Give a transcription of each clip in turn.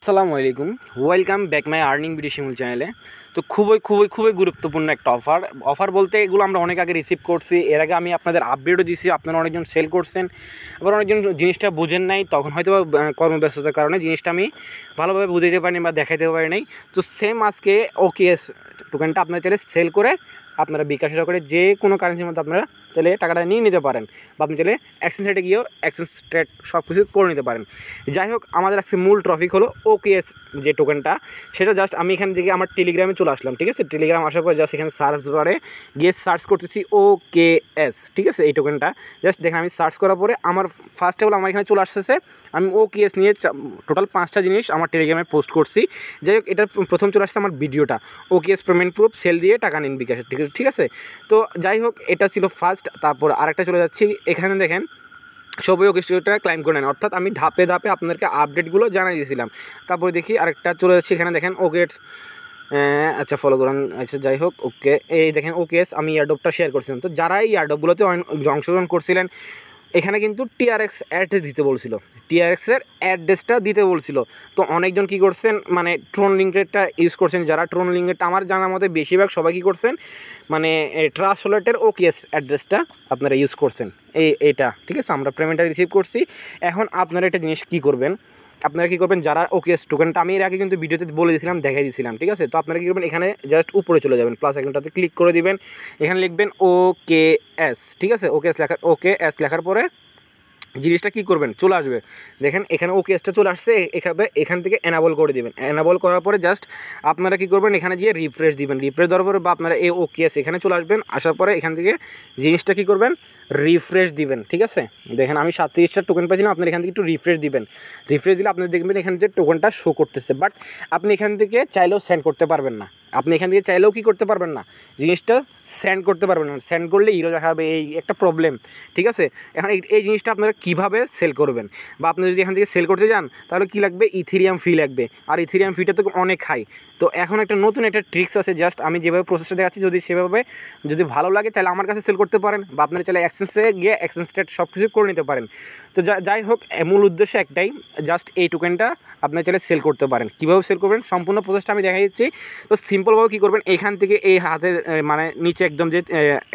আসসালামু আলাইকুম, welcome back my earning video Shimul চ্যানেলে। তো খুবই গুরুত্বপূর্ণ একটা অফার বলতে এগুলো আমরা অনেক আগে রিসিভ করছি। এর আগে আমি আপনাদের আপডেটও দিয়েছি, আপনারা অনেকজন সেল করছেন, আবার অনেকজন জিনিসটা বুঝেন নাই, তখন হয়তো কর্মব্যস্ততার কারণে জিনিসটা আমি ভালোভাবে বুঝাইতে পারিনি বা দেখাইতে পারি নাই। তো সেম আজকে ওকেএস টোকেনটা আপনারা চাইলে সেল করে আপনারা বিকাশ করে যে কোনো কারেন্সির মধ্যে আপনারা চাইলে টাকাটা নিয়ে নিতে পারেন, বা আপনি চাইলে এক্সচেঞ্জ সাইটে গিয়েও এক্সচেঞ্জ ট্রেড সব কিছু করে নিতে পারেন। যাই হোক, আমাদের আজকে মূল টপিক হলো ওকেএস যে টোকেনটা, সেটা জাস্ট আমি এখান থেকে আমার টেলিগ্রামে চলে আসলাম। ঠিক আছে, টেলিগ্রাম আসার পর জাস্ট এখানে সার্চ বারে গিয়ে সার্চ করতেছি ওকেএস। ঠিক আছে, এই টোকেনটা জাস্ট দেখেন আমি সার্চ করার পরে আমার ফার্স্ট অফ অল আমার এখানে চলে আসতেছে। আমি ওকেএস নিয়ে টোটাল 5টা জিনিস আমার টেলিগ্রামে পোস্ট করছি। যাই হোক, এটা প্রথম চলে আসছে আমার ভিডিওটা, ওকেএস পেমেন্ট প্রুফ সেল দিয়ে টাকা নিন বিকাশে। ঠিক আছে, তো যাই হোক, এটা ছিল ফার্স্ট। তারপর আরেকটা চলে যাচ্ছি, এখানে দেখেন সবই ওকেএসটা ক্লাইম করে নেন, অর্থাৎ আমি ধাপে ধাপে আপনাদেরকে আপডেটগুলো জানাই দিয়েছিলাম। তারপরে দেখি আরেকটা চলে যাচ্ছে, এখানে দেখেন ওকেএস, আচ্ছা ফলো করেন। আচ্ছা যাই হোক, ওকে, এই দেখেন ওকেএস আমি ইয়ারডপটা শেয়ার করছিলাম। তো যারা এই ইয়ারডপগুলোতে অংশগ্রহণ করছিলেন, এখানে কিন্তু টিআরএক্স অ্যাড্রেস দিতে বলছিল, টিআরএক্সের অ্যাড্রেসটা দিতে বলছিল। তো অনেকজন কী করছেন, মানে ট্রোন লিঙ্কেটটা ইউজ করছেন। যারা ট্রোন লিঙ্কেটটা আমার জানার মতে বেশিরভাগ সবাই কী করছেন, মানে ট্রাস্ট ওয়ালেটের ওকেএস অ্যাড্রেসটা আপনারা ইউজ করছেন। এইটা ঠিক আছে, আমরা পেমেন্টটা রিসিভ করছি। এখন আপনারা একটা জিনিস কী করবেন, আপনারা কী করবেন, যারা ওকেএস টোকেনটা আমি এর আগে কিন্তু ভিডিওতে বলে দিয়েছিলাম, দেখাই দিয়েছিলাম। ঠিক আছে, তো আপনারা কী করবেন, এখানে জাস্ট উপরে চলে যাবেন, প্লাস আইকনটাতে ক্লিক করে দিবেন, এখানে লিখবেন ওকেএস। ঠিক আছে, ওকেএস লেখার পরে জিনিসটা কী করবেন, চলে আসবে। দেখেন এখানে ওকেএসটা চলে আসছে, এখান থেকে এনাবল করে দিবেন। এনাবল করার পরে জাস্ট আপনারা কী করবেন, এখানে গিয়ে রিফ্রেশ দিবেন। রিফ্রেশ দেওয়ার পরে বা আপনারা এই ওকেএস এখানে চলে আসবেন, আসার পরে এখান থেকে জিনিসটা কী করবেন, রিফ্রেশ দিবেন। ঠিক আছে, দেখেন আমি 37টা টোকেন পাইছিলাম, আপনারা এখান থেকে একটু রিফ্রেশ দিবেন। রিফ্রেশ দিলে আপনারা দেখবেন এখানে যে টোকেনটা শো করতেছে, বাট আপনি এখান থেকে চাইলেও সেন্ড করতে পারবেন না। আপনি এখান থেকে চাইলেও কী করতে পারবেন না, জিনিসটা সেন্ড করতে পারবেন না। সেন্ড করলে ইরো দেখাবে, এই একটা প্রবলেম। ঠিক আছে, এখন এই জিনিসটা আপনারা কীভাবে সেল করবেন, বা আপনি যদি এখান থেকে সেল করতে যান তাহলে কী লাগবে, ইথেরিয়াম ফি লাগবে, আর ইথেরিয়াম ফিটা তো অনেক হাই। তো এখন একটা নতুন একটা ট্রিক্স আছে, জাস্ট আমি যেভাবে প্রসেসটা দেখাচ্ছি, যদি ভালো লাগে তাহলে আমার কাছে সেল করতে পারেন, বা আপনারা চাইলে এক্সচেঞ্জে গিয়ে এক্সচেঞ্জ ট্রেড সব কিছু করে নিতে পারেন। তো যাই হোক, মূল উদ্দেশ্য একটাই, জাস্ট এই টোকেনটা আপনারা চাইলে সেল করতে পারেন। কীভাবে সেল করবেন সম্পূর্ণ প্রসেসটা আমি দেখাই দিচ্ছি। তো সিম্পলভাবে কী করবেন, এখান থেকে এই হাতের মানে নিচে একদম যে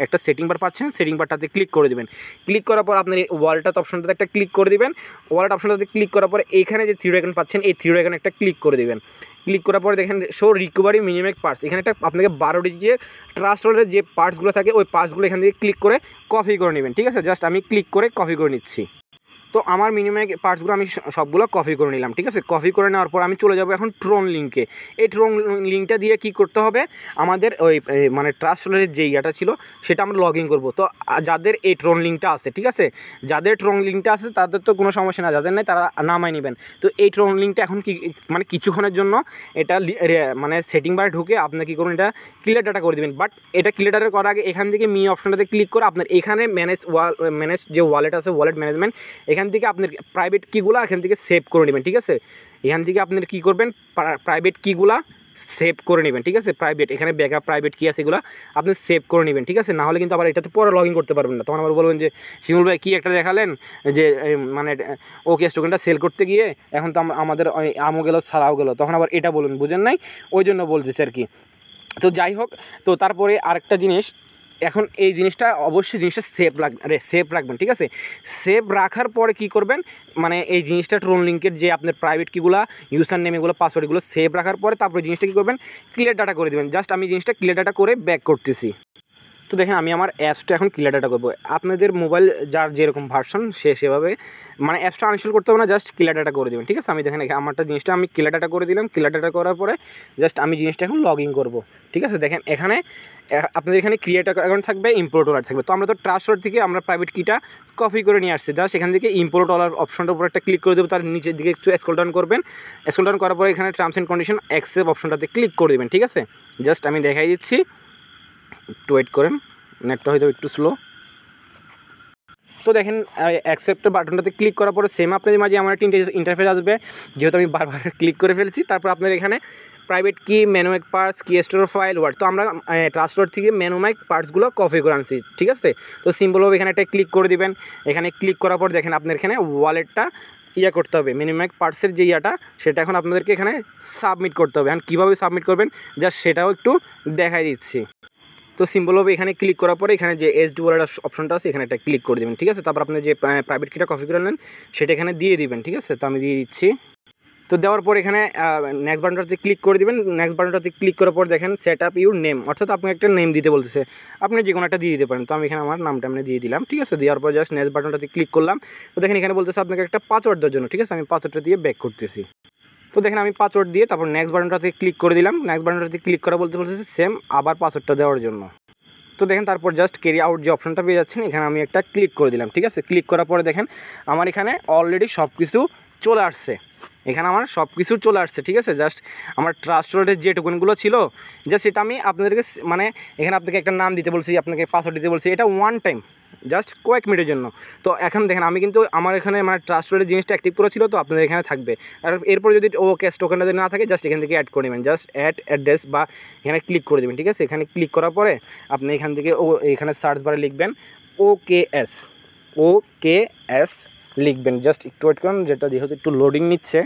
একটা সেটিং বার পাচ্ছেন, সেটিং বারটাতে ক্লিক করে দেবেন। ক্লিক করার পর আপনার এই ওয়ালেট অপশনটাতে একটা ক্লিক করে দেবেন। ওয়ালেট অপশনটাতে ক্লিক করার পরে এইখানে যে থ্রি আইকন পাচ্ছেন, এই থ্রি আইকনে একটা ক্লিক করে দেবেন। ক্লিক করার পরে দেখেন শো রিকভারি মিনিমাম পার্টস, এখানে একটা আপনাকে 12 ডিজিটের ট্রাস্ট ওয়ালেটের যে পার্টসগুলো থাকে, ওই পার্টসগুলো এখান থেকে ক্লিক করে কপি করে নেবেন। ঠিক আছে, জাস্ট আমি ক্লিক করে কপি করে নিচ্ছি। তো আমার মিনিমাম পার্টসগুলো আমি সবগুলো কপি করে নিলাম। ঠিক আছে, কপি করে নেওয়ার পর আমি চলে যাব এখন ট্রোন লিঙ্কে। এই ট্রোন লিঙ্কটা দিয়ে কি করতে হবে, আমাদের ওই মানে ট্রাস্ট ওয়ালেটের যে ইয়াটা ছিল সেটা আমরা লগ ইন করবো। তো যাদের এই ট্রোন লিঙ্কটা আছে, ঠিক আছে, যাদের ট্রোন লিঙ্কটা আছে তাদের তো কোনো সমস্যা না, যাদের নেই তারা নামাই নেবেন। তো এই ট্রোন লিঙ্কটা এখন কি মানে কিছুক্ষণের জন্য এটা মানে সেটিং বারে ঢুকে আপনার কী করুন, এটা ক্লিয়ার ডাটা করে দেবেন। বাট এটা ক্লিয়ার ডাটা করার আগে এখান থেকে মি অপশনটাতে ক্লিক করে আপনার এখানে ম্যানেজ যে ওয়ালেট আছে, ওয়ালেট ম্যানেজমেন্ট, এখান থেকে আপনার প্রাইভেট কিগুলো এখান থেকে সেভ করে নেবেন। ঠিক আছে, এখান থেকে আপনার কী করবেন, প্রাইভেট কিগুলা সেভ করে নেবেন। ঠিক আছে, প্রাইভেট এখানে ব্যাকআপ প্রাইভেট কি আছে এগুলো আপনি সেভ করে নেবেন। ঠিক আছে, না হলে কিন্তু আবার এটাতে পরে লগ ইন করতে পারবেন না। তখন আবার বলবেন যে শিমুল ভাই কী একটা দেখালেন, যে মানে ওকেএস টোকেনটা সেল করতে গিয়ে এখন তো আমাদের আমও গেলো ছাড়াও গেলো, তখন আবার এটা বলুন, বুঝেন নাই, ওই জন্য বলতেছি আর কি। তো যাই হোক, তো তারপরে আরেকটা জিনিস, এখন এই জিনিসটা অবশ্যই জিনিসটা সেভ রাখবেন। ঠিক আছে, সেভ রাখার পরে কি করবেন, মানে এই জিনিসটা ট্রোন লিঙ্কের যে আপনার প্রাইভেট কিগুলো, ইউজার নেম, এগুলো পাসওয়ার্ডগুলো সেভ রাখার পরে তারপরে জিনিসটা কী করবেন, ক্লিয়ার ডাটা করে দেবেন। জাস্ট আমি জিনিসটা ক্লিয়ার ডাটা করে ব্যাক করতেছি। তো দেখেন আমি আমার অ্যাপসটা এখন ক্লিয়ার ডাটা করবো। আপনাদের মোবাইল যার যেরকম ভার্সন সেভাবে মানে অ্যাপসটা আনইনস্টল করতে হবে না, জাস্ট ক্লিয়ার ডাটা করে দেবেন। ঠিক আছে, আমি দেখেন আমারটা জিনিসটা আমি ক্লিয়ার ডাটা করে দিলাম। ক্লিয়ার ডাটা করার পরে জাস্ট আমি জিনিসটা এখন লগ ইন করবো। ঠিক আছে, দেখেন এখানে আপনাদের এখানে ক্রিয়েট অ্যাকাউন্ট থাকবে, ইম্পোর্ট ওয়ালেট থাকবে। তো আমরা তো ট্রাস্ট ওয়ালেট থেকে আমরা প্রাইভেট কিটা কপি করে নিয়ে আসছি, জাস্ট এখান থেকে ইম্পোর্ট ওয়ালেট অপশনটার উপর একটা ক্লিক করে দেবো। তার নিচের দিকে একটু স্ক্রল ডাউন করবেন, স্ক্রল ডাউন করার পরে এখানে টার্মস অ্যান্ড কন্ডিশন অ্যাকসেপ্ট অপশনটাতে ক্লিক করে দেবেন। ঠিক আছে, জাস্ট আমি দেখাই দিচ্ছি, একটু ওয়েট করেন, নেটটা হয়তো একটু স্লো। তো দেখেন অ্যাকসেপ্ট বাটনটাতে ক্লিক করার পরে সেম আপনাদের মাঝে আমার একটা ইন্টারফেস আসবে, যেহেতু আমি বারবার ক্লিক করে ফেলছি। তারপর আপনার এখানে প্রাইভেট কি, ম্যানুমাইক পার্টস, কি স্টোর ফাইল, ওয়ার্ড। তো আমরা ট্রাস্ট ওয়ালেট থেকে ম্যানুমাইক পার্টসগুলো কপি করে আনছি। ঠিক আছে, তো সিম্পলভাবে এখানে একটা ক্লিক করে দিবেন। এখানে ক্লিক করার পর দেখেন আপনার এখানে ওয়ালেটটা ইয়া করতে হবে, মিনিমাম পার্টসের যে ইয়াটা সেটা এখন আপনাদেরকে এখানে সাবমিট করতে হবে। এখন কীভাবে সাবমিট করবেন জাস্ট সেটাও একটু দেখাই দিচ্ছি। তো সিম্পলভাবে এখানে ক্লিক করার পরে এখানে যে এসডি ওয়ালেট অপশনটা আছে এখানে একটা ক্লিক করে দেবেন, ঠিক আছে। তারপর আপনি যে প্রাইভেট কিটা কপি করে নেন সেটা এখানে দিয়ে দিবেন, ঠিক আছে। তো আমি দিয়ে দিচ্ছি। তো দেওয়ার পর এখানে নেক্সট বাটনটাতে ক্লিক করে দিবেন। নেক্সট বাটনটাতে ক্লিক করার পর দেখেন সেট আপ ইউর নেম, অর্থাৎ আপনি একটা নেম দিতে বলতেছে, আপনি যে কোনো একটা দিয়ে দিতে পারেন। তো আমি এখানে আমার নামটা আমি দিয়ে দিলাম, ঠিক আছে। দেওয়ার পর জাস্ট নেক্সট বাটনটাতে ক্লিক করলাম। তো দেখেন এখানে বলতেছে আপনাকে একটা পাসওয়ার্ড দেওয়ার জন্য, ঠিক আছে। আমি পাসওয়ার্ডটা দিয়ে ব্যাক করতেছি। তো দেখেন আমি পাসওয়ার্ড দিয়ে তারপর নেক্সট বাটনটাতে ক্লিক করে দিলাম। নেক্সট বাটনটাতে ক্লিক করা বলতেছে সেম আবার পাসওয়ার্ডটা দেওয়ার জন্য। তো দেখেন তারপর জাস্ট ক্যারি আউট যে অপশনটা পেয়ে যাচ্ছেন এখানে আমি একটা ক্লিক করে দিলাম, ঠিক আছে। ক্লিক করার পরে দেখেন আমার এখানে অলরেডি সব কিছু চলে আসছে, এখানে আমার সব কিছু চলে আসছে, ঠিক আছে। জাস্ট আমার ট্রাস্ট ওয়ালেটের যে টোকেনগুলো ছিল জাস্ট এটা আমি আপনাদেরকে মানে এখানে আপনাকে একটা নাম দিতে বলছি, আপনাকে পাসওয়ার্ড দিতে বলছি, এটা ওয়ান টাইম জাস্ট কয়েক মিনিটের জন্য। তো এখন দেখেন আমি কিন্তু আমার এখানে মানে ট্রাস্ট ওয়ালেটের জিনিসটা অ্যাক্টিভ করা ছিল, তো আপনাদের এখানে থাকবে। আর এরপর যদি ও ক্যাশ টোকেনটা যদি না থাকে জাস্ট এখান থেকে অ্যাড করে নেবেন, জাস্ট অ্যাড অ্যাড্রেস বা এখানে ক্লিক করে দেবেন, ঠিক আছে। এখানে ক্লিক করার পরে আপনি এখান থেকে এখানে সার্চ বারে লিখবেন OKS লিখবেন। জাস্ট একটু ওয়েট করুন, যেটা যেহেতু একটু লোডিং নিচ্ছে।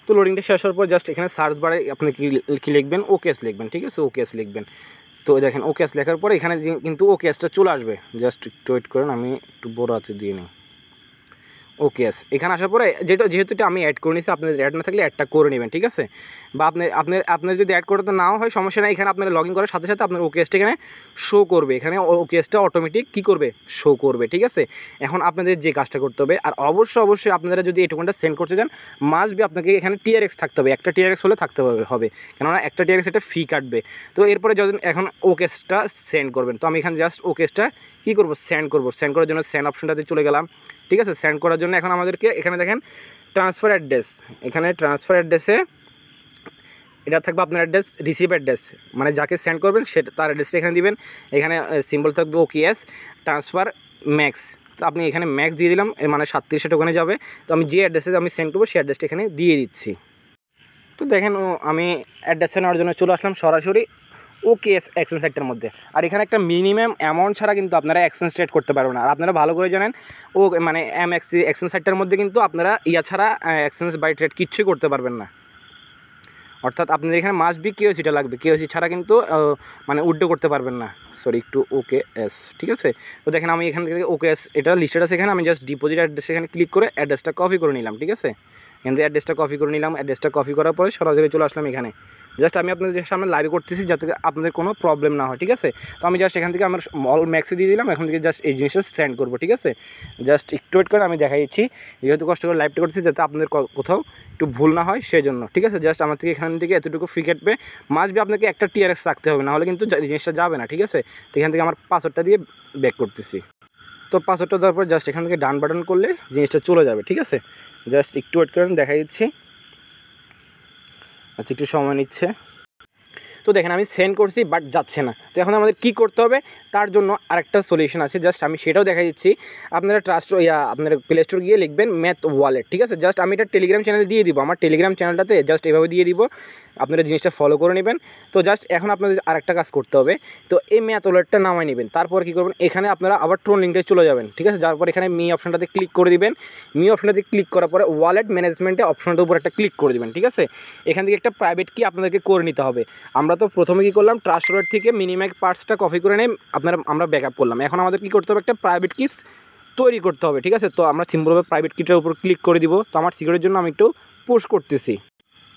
তো লোডিংটা শেষ হওয়ার পর জাস্ট এখানে সার্চ বারে আপনি কি লিখবেন, OKS লিখবেন, ঠিক আছে। OKS লিখবেন। তো দেখেন OKS লেখার পরে এখানে কিন্তু OKSটা চলে আসবে। জাস্ট একটু ওয়েট করুন, আমি একটু বড় হাতে দিয়ে নিই। OKS এখানে আসার পরে যেহেতু এটা আমি অ্যাড করে নিয়েছি, আপনাদের অ্যাড না থাকলে অ্যাডটা করে নেবেন, ঠিক আছে। বা আপনার যদি অ্যাড করতে নাও হয় সমস্যা নেই, এখানে আপনার লগ ইন করার সাথে সাথে আপনার OKSটা এখানে শো করবে, এখানে OKSটা অটোমেটিক কী করবে, শো করবে, ঠিক আছে। এখন আপনাদের যে কাজটা করতে হবে, আর অবশ্যই আপনারা যদি এই টোকেনটা সেন্ড করতে চান মাস্ট বি আপনাকে এখানে TRX থাকতে হবে, একটা TRX হলে থাকতে হবে, কেননা একটা TRX এটা ফি কাটবে। তো এরপরে যখন এখন OKSটা সেন্ড করবেন, তো আমি এখানে জাস্ট OKSটা কী করবো, সেন্ড করার জন্য সেন্ড অপশনটাতে চলে গেলাম, ঠিক আছে। সেন্ড করার জন্য এখন আমাদেরকে এখানে দেখেন ট্রান্সফার অ্যাড্রেস, এখানে ট্রান্সফার অ্যাড্রেসে এটা থাকবে আপনার অ্যাড্রেস, রিসিভ অ্যাড্রেস, মানে যাকে সেন্ড করবেন সেটা তার অ্যাড্রেসটা এখানে দিবেন। এখানে সিম্বল থাকবে OKS ট্রান্সফার ম্যাক্স, তো আপনি এখানে ম্যাক্স দিয়ে দিলাম, মানে 37 টোকেনে যাবে। তো আমি যে অ্যাড্রেসে আমি সেন্ড করবো সেই অ্যাড্রেসটা এখানে দিয়ে দিচ্ছি। তো দেখেন আমি অ্যাড্রেসে নেওয়ার জন্য চলে আসলাম সরাসরি OKS এক্সচেঞ্জ সাইটটার মধ্যে। আর এখানে একটা মিনিমাম অ্যামাউন্ট ছাড়া কিন্তু আপনারা এক্সচেঞ্জ ট্রেড করতে পারবেন না। আর আপনারা ভালো করে জানেন মানে এক্সচেঞ্জ সাইটটার মধ্যে কিন্তু আপনারা ইয়া ছাড়া এক্সচেঞ্জ বাই ট্রেড কিচ্ছুই করতে পারবেন না। অর্থাৎ আপনাদের এখানে মাস্ট বি KYCটা লাগবে, KYC ছাড়া কিন্তু মানে উইথড্র করতে পারবেন না। সরি একটু OKS, ঠিক আছে। তো দেখেন আমি এখান থেকে OKS এটা লিস্টেড আছে, এখানে আমি জাস্ট ডিপোজিট অ্যাড্রেস এখানে ক্লিক করে অ্যাড্রেসটা কপি করে নিলাম, ঠিক আছে। এখান থেকে অ্যাড্রেসটা কপি করে নিলাম। অ্যাড্রেসটা কপি করার পরে সরাসরি চলে আসলাম এখানে। জাস্ট আমি আপনাদের সামনে লাইভ করতেছি যাতে আপনাদের কোনো প্রবলেম না হয়, ঠিক আছে। তো আমি জাস্ট এখান থেকে আমার অল ম্যাক্সে দিয়ে দিলাম, এখন থেকে জাস্ট এই জিনিসটা সেন্ড করবো, ঠিক আছে। জাস্ট একটু ওয়েট করে আমি দেখাই দিচ্ছি, যেহেতু কষ্ট করে লাইভটা করতেছি যাতে আপনাদের কোথাও একটু ভুল না হয় সেই জন্য, ঠিক আছে। জাস্ট আমার থেকে এখান থেকে এতটুকু ফ্রি কাটবে, মাস্ট বি আপনাকে একটা TRX রাখতে হবে, নাহলে কিন্তু জিনিসটা যাবে না, ঠিক আছে। তো এখান থেকে আমার পাসওয়ার্ডটা দিয়ে ব্যাক করতেছি। তো পাসওয়ার্ডটা দেওয়ার পর জাস্ট এখান থেকে ডান বাটন করলে জিনিসটা চলে যাবে, ঠিক আছে। জাস্ট একটু ওয়েট করেন, দেখাই দিচ্ছি। আচ্ছা একটু সময় নিচ্ছে। তো দেখেন আমি সেন্ড করছি বাট যাচ্ছে না। তো এখন আমাদের কী করতে হবে, তার জন্য আরেকটা সলিউশন আছে, জাস্ট আমি সেটাও দেখা দিচ্ছি। আপনারা আপনারা প্লে স্টোর গিয়ে লিখবেন ম্যাথ ওয়ালেট, ঠিক আছে। জাস্ট আমি এটা টেলিগ্রাম চ্যানেলে দিয়ে দিব, আমার টেলিগ্রাম চ্যানেলটাতে জাস্ট এভাবে দিয়ে দিব, আপনারা জিনিসটা ফলো করে নেবেন। তো জাস্ট এখন আপনাদের আরেকটা কাজ করতে হবে, তো এই ম্যাথ ওয়ালেটটা নামাই নেবেন। তারপর কী করবেন, এখানে আপনারা আবার ট্রোন লিঙ্কটায় চলে যাবেন, ঠিক আছে। যার পর এখানে মি অপশনটাতে ক্লিক করে দিবেন। মি অপশনটাতে ক্লিক করার পরে ওয়ালেট ম্যানেজমেন্টে অপশনটার উপর একটা ক্লিক করে দেবেন, ঠিক আছে। এখান থেকে একটা প্রাইভেট কি আপনাদেরকে করে নিতে হবে। আমরা তো প্রথমে কী করলাম, ট্রাস্ট ওয়ালেট থেকে মিনিমাম পার্টসটা কপি করে নিয়ে আমরা ব্যাকআপ করলাম। এখন আমাদের কী করতে হবে, একটা প্রাইভেট কিস তৈরি করতে হবে, ঠিক আছে। তো আমরা সিম্পলভাবে প্রাইভেট কিটার উপর ক্লিক করে দিব। তো আমার সিকিউরিটির জন্য আমি একটু পুশ করতেছি।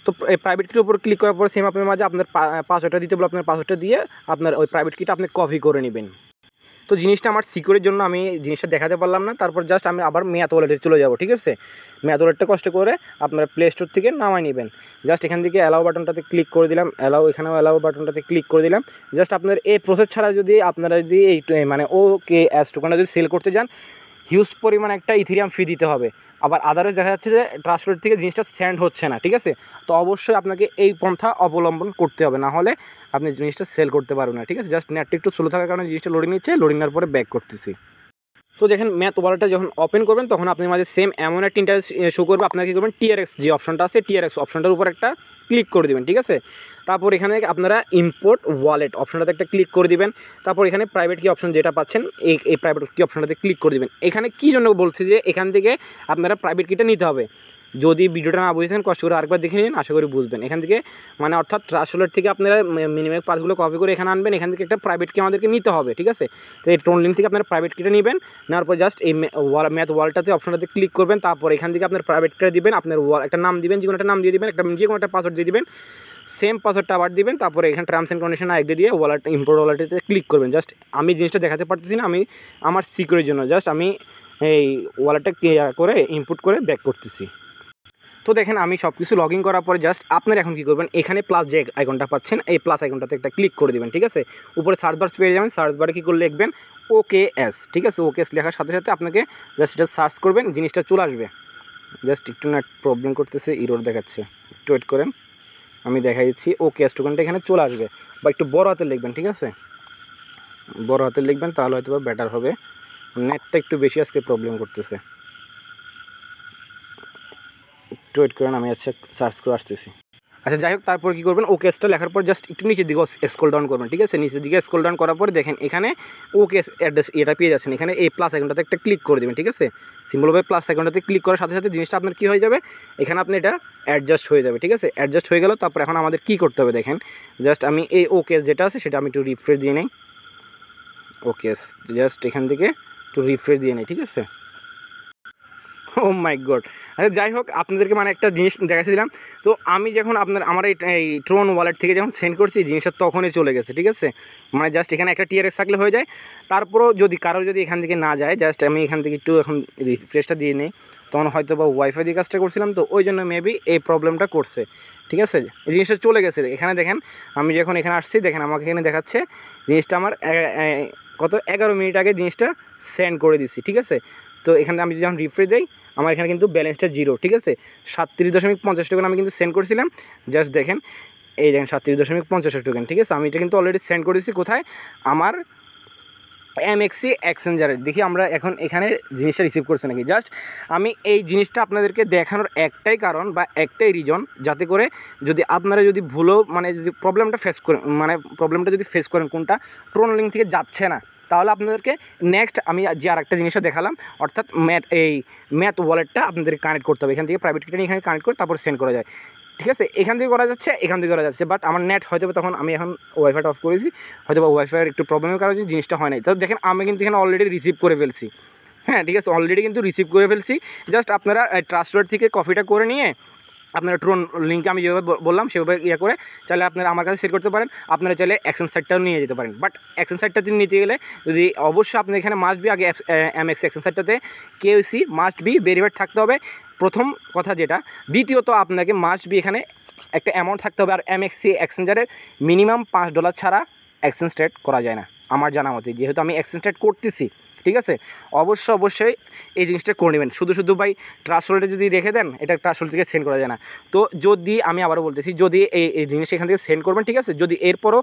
তো এই প্রাইভেট কিটার উপর ক্লিক করার পর সেম আপনার মাঝে আপনার পাসওয়ার্ডটা দিতে বলে আপনার পাসওয়ার্ডটা দিয়ে আপনার ওই প্রাইভেট কিটা আপনি কপি করে নেবেন। তো জিনিসটা আমার সিকিউরের জন্য আমি জিনিসটা দেখাতে পারলাম না। তারপর জাস্ট আমি আবার ম্যাথ ওয়ালেটে চলে যাব, ঠিক আছে। ম্যাথ ওয়ালেটটা কষ্ট করে আপনারা প্লে স্টোর থেকে নামাই নেবেন। জাস্ট এখান থেকে অ্যালাউ বাটনটাতে ক্লিক করে দিলাম, এখানেও অ্যালাউ বাটনটাতে ক্লিক করে দিলাম। জাস্ট আপনার এই প্রসেস ছাড়া আপনারা যদি এই মানে OKS টোকেনটা যদি সেল করতে যান, হিউজ পরিমাণ একটা ইথেরিয়াম ফি দিতে হবে। আবার আদারওয়াইজ দেখা যাচ্ছে যে ট্রাস্ট ওয়ালেট থেকে জিনিসটা সেন্ড হচ্ছে না, ঠিক আছে। তো অবশ্যই আপনাকে এই পন্থা অবলম্বন করতে হবে, না হলে আপনি জিনিসটা সেল করতে পারবেন না, ঠিক আছে। জাস্ট নেটটা একটু স্লো থাকার কারণে জিনিসটা লোডিং নিচ্ছে, লোডিং নেওয়ার পরে ব্যাক করতেছি। তো দেখেন ম্যাথ ওয়ালেটটা যখন ওপেন করবেন তখন আপনার মাঝে সেম এমন একটা ইন্টারফেস শো করবে। আপনারা কী করবেন, টিআরএক্স যে অপশনটা আছে টিআরএক্স অপশনটার উপর একটা ক্লিক করে দেবেন, ঠিক আছে। তারপর এখানে আপনারা ইম্পোর্ট ওয়ালেট অপশনটাতে একটা ক্লিক করে দিবেন। তারপর এখানে প্রাইভেট কি অপশন যেটা পাচ্ছেন এই প্রাইভেট কি অপশনটাতে ক্লিক করে দিবেন। এখানে কী জন্য বলছে যে এখান থেকে আপনারা প্রাইভেট কিটা নিতে হবে। যদি ভিডিওটা না বুঝেছেন কষ্ট করে আরেকবার দেখে নিন, আশা করি বুঝবেন। এখান থেকে মানে অর্থাৎ ট্রাস্ট ওয়ালেট থেকে আপনারা মিনিমাম পাসগুলো কপি করে এখানে আনবেন। এখান থেকে একটা প্রাইভেট কি আমাদেরকে নিতে হবে, ঠিক আছে। তো এই ট্রোন লিঙ্ক থেকে আপনারা প্রাইভেট কিটা নেবেন, নেওয়ার পর জাস্ট এই ম্যাথ ওয়ালটাতে অপশনটাতে ক্লিক করবেন। তারপর এখান থেকে আপনার প্রাইভেট কিটা দিবেন, আপনার একটা নাম দিবেন, যে কোনো একটা নাম দিয়ে দিবেন, যে কোনো একটা পাসওয়ার্ড দিয়ে দিবেন, সেম পাসওয়ার্ডটা আবার দিবেন। তারপরে এখানে টার্মস অ্যান্ড কন্ডিশন আগে দিয়ে ওয়ালেট ইম্পোর্ট ওয়ালেটে ক্লিক করবেন। জাস্ট আমি জিনিসটা দেখাতে পারতেছি না, আমি আমার সিকিউরিটির জন্য জাস্ট আমি এই ওয়ালেটটা করে ইনপুট করে ব্যাক করতেছি। তো দেখেন আমি সব কিছু লগ ইন করার পরে জাস্ট আপনারা এখন কী করবেন, এখানে প্লাস যে আইকনটা পাচ্ছেন এই প্লাস আইকনটাতে একটা ক্লিক করে দেবেন, ঠিক আছে। উপরে সার্চ বার পেয়ে যাবেন, সার্চ বারে কী করে লিখবেন OKS, ঠিক আছে। OKS লেখার সাথে সাথে আপনাকে জাস্ট এটা সার্চ করবেন, জিনিসটা চলে আসবে। জাস্ট একটু না প্রবলেম করতেছে, ইরোর দেখাচ্ছে, একটু ওয়েট করেন, আমি দেখাই দিচ্ছি। OKS টোকেনটা এখানে চলে আসবে, বা একটু বড় হাতে লিখবেন, ঠিক আছে, বড় হাতে লিখবেন, তাহলে হয়তো বেটার হবে। নেটটা একটু বেশি আজকে প্রবলেম করতেছে, একটু ওয়েট করেন, আমি আচ্ছা সার্চ করে আসতেছি। আচ্ছা যাই হোক, তারপর কী করবেন, OKSটা লেখার পর জাস্ট একটু নিচের দিকে স্ক্রল ডাউন করবেন, ঠিক আছে। নিচের দিকে স্ক্রল ডাউন করার পরে দেখেন এখানে OKS অ্যাড্রেস এটা পেয়ে যাচ্ছেন। এখানে এই প্লাস আইকনটাতে একটা ক্লিক করে দেবেন, ঠিক আছে। সিম্বলভাবে প্লাস আইকনটাতে ক্লিক করার সাথে সাথে জিনিসটা আপনার কী হয়ে যাবে, এখানে আপনি এটা অ্যাডজাস্ট হয়ে যাবে, ঠিক আছে। অ্যাডজাস্ট হয়ে গেল। তারপর এখন আমাদের কী করতে হবে দেখেন, জাস্ট আমি এই OKS যেটা আছে সেটা আমি একটু রিফ্রেশ দিয়ে নিই। OKS জাস্ট এখান থেকে একটু রিফ্রেশ দিয়ে নিই, ঠিক আছে। ও মাই গড। আচ্ছা যাই হোক, আপনাদেরকে মানে একটা জিনিস দেখাচ্ছিলাম। তো আমি যখন আমার এই ট্রোন ওয়ালেট থেকে যখন সেন্ড করছি জিনিসটা তখনই চলে গেছে, ঠিক আছে। মানে জাস্ট এখানে একটা টিআরএক্স থাকলে হয়ে যায়। তারপরও যদি কারো যদি এখান থেকে না যায়, জাস্ট আমি এখান থেকে একটু এখন রিফ্রেশটা দিয়ে নিই, তখন হয়তো বা ওয়াইফাই দিয়ে কাজটা করছিলাম, তো ওই জন্য মেবি এই প্রবলেমটা করছে, ঠিক আছে। এই জিনিসটা চলে গেছে। এখানে দেখেন আমি যখন এখানে আসছি, দেখেন আমাকে এখানে দেখাচ্ছে জিনিসটা আমার কত 11 মিনিট আগে জিনিসটা সেন্ড করে দিছি, ঠিক আছে। তো এখানে আমি যখন রিফ্রেশ দিই, আমার এখানে কিন্তু ব্যালেন্সটা 0, ঠিক আছে। 37.50 টোকেন আমি কিন্তু সেন্ড করেছিলাম। জাস্ট দেখেন এই দেখেন 37.50 টোকেন, ঠিক আছে। আমি এটা কিন্তু অলরেডি সেন্ড করেছি কোথায়, আমার MXC এক্সচেঞ্জারে। দেখি আমরা এখন এখানে জিনিসটা রিসিভ করছে নাকি। জাস্ট আমি এই জিনিসটা আপনাদেরকে দেখানোর একটাই কারণ বা একটাই রিজন, যাতে করে যদি আপনারা যদি ভুলও মানে যদি প্রবলেমটা ফেস করেন, মানে প্রবলেমটা যদি ফেস করেন কোনটা ট্রোন লিঙ্ক থেকে যাচ্ছে না, তাহলে আপনাদেরকে নেক্সট আমি যে আরেকটা জিনিসটা দেখালাম, অর্থাৎ ম্যাথ ওয়ালেটটা আপনাদেরকে কানেক্ট করতে হবে। এখান থেকে প্রাইভেট কিটা এখানে কানেক্ট করে তারপর সেন্ড করা যায়, ঠিক আছে। এখান থেকে করা যাচ্ছে, এখান থেকে করা যাচ্ছে, বাট আমার নেট হয়তো তখন আমি এখন ওয়াইফাইটা অফ করেছি, হয়তো বা ওয়াইফাইয়ের একটু প্রবলেমের কারণে জিনিসটা হয় নাই। তো দেখেন আমি কিন্তু এখানে অলরেডি রিসিভ করে ফেলছি, হ্যাঁ, ঠিক আছে, অলরেডি কিন্তু রিসিভ করে ফেলছি। জাস্ট আপনারা ট্রাস্ট ওয়ালেট থেকে কপিটা করে নিয়ে আপনারা ট্রোন লিঙ্কে আমি যেভাবে বললাম সেভাবে করে চাইলে আপনারা আমার কাছে সেট করতে পারেন। আপনারা চাইলে এক্সচেঞ্জ সাইটটাও নিয়ে যেতে পারেন, বাট এক্সচেঞ্জ সাইটটাতে নিতে গেলে যদি অবশ্যই আপনার এখানে মাস্ট বি আগে MXC এক্সচেঞ্জ সাইটটাতে KYC মাস্ট বি ভেরিফাইড থাকতে হবে, প্রথম কথা যেটা। দ্বিতীয়ত আপনাকে মাস্ট বি এখানে একটা অ্যামাউন্ট থাকতে হবে। আর MXC এক্সচেঞ্জারে মিনিমাম $5 ছাড়া এক্সচেঞ্জ ট্রেড করা যায় না আমার জানা মতে, যেহেতু আমি এক্সচেঞ্জ ট্রেড করতেছি, ঠিক আছে। অবশ্যই এই জিনিসটা করে নেবেন। শুধু ভাই ট্রাস্ট ওয়ালেটে যদি রেখে দেন, এটা ট্রাস্ট ওয়ালেট থেকে সেন্ড করা যায় না। তো যদি আমি আবারও বলতেছি, যদি এই জিনিস এখান থেকে সেন্ড করবেন, ঠিক আছে। যদি এরপরও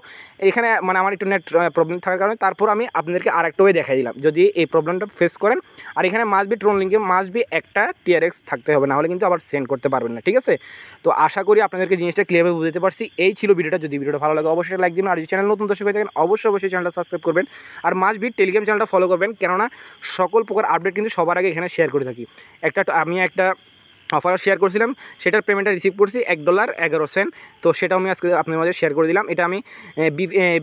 এখানে মানে আমার একটু নেট প্রবলেম থাকার কারণে তারপর আমি আপনাদেরকে আরেকটা ওয়ে দেখাই দিলাম, যদি এই প্রবলেমটা ফেস করেন। আর এখানে মাস্ট বি ট্রোন লিঙ্কে মাস্ট বি একটা TRX থাকতে হবে, না হলে কিন্তু আবার সেন্ড করতে পারবেন না, ঠিক আছে। তো আশা করি আপনাদেরকে জিনিসটা ক্লিয়ারভাবে বুঝতে পারছি। এই ছিল ভিডিওটা। যদি ভিডিওটা ভালো লাগে অবশ্যই লাইক দিবেন, আর যদি চ্যানেল নতুন দর্শক হয়ে থাকেন অবশ্যই চ্যানেলটা সাবস্ক্রাইব করবেন, আর মাস্ট বি টেলিগ্রাম চ্যানেলটা ফলো করবেন, কেননা সকল প্রকার আপডেট কিন্তু সবার আগে এখানে শেয়ার করে থাকি। আমি একটা অফার শেয়ার করছিলাম, সেটার পেমেন্টটা রিসিভ করছি $1.11। তো সেটাও আমি আজকে আপনাদের মাঝে শেয়ার করে দিলাম। এটা আমি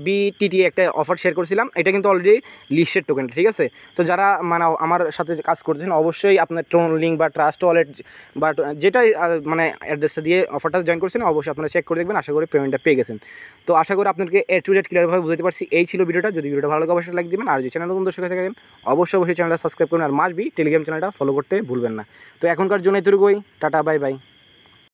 BTT একটা অফার শেয়ার করছিলাম, এটা কিন্তু অলরেডি লিস্টেড টোকেন, ঠিক আছে। তো যারা মানে আমার সাথে কাজ করছেন অবশ্যই আপনার ট্রোন লিঙ্ক বা ট্রাস্ট ওয়ালেট বা যেটাই মানে অ্যাড্রেসটা দিয়ে অফারটা জয়েন করছেন অবশ্যই আপনারা চেক করে দেখবেন। আশা করি পেমেন্টটা পেয়ে গেছেন। তো আশা করি আপনাদেরকে টু ডেট ক্লিয়ারভাবে বুঝতে পারছি। এই ছিল ভিডিওটা। যদি ভিডিওটা ভালো লাগে অবশ্যই লাইক দিবেন, আর যদি চ্যানেল নতুন দর্শক হয়ে থাকেন অবশ্যই চ্যানেলটা সাবস্ক্রাইব করুন, আর মাস্ট বি টেলিগ্রাম চ্যানেলটা ফলো করতে ভুলবেন না। তো এখনকার জন্য এতটুকুই, টাটা বাই বাই।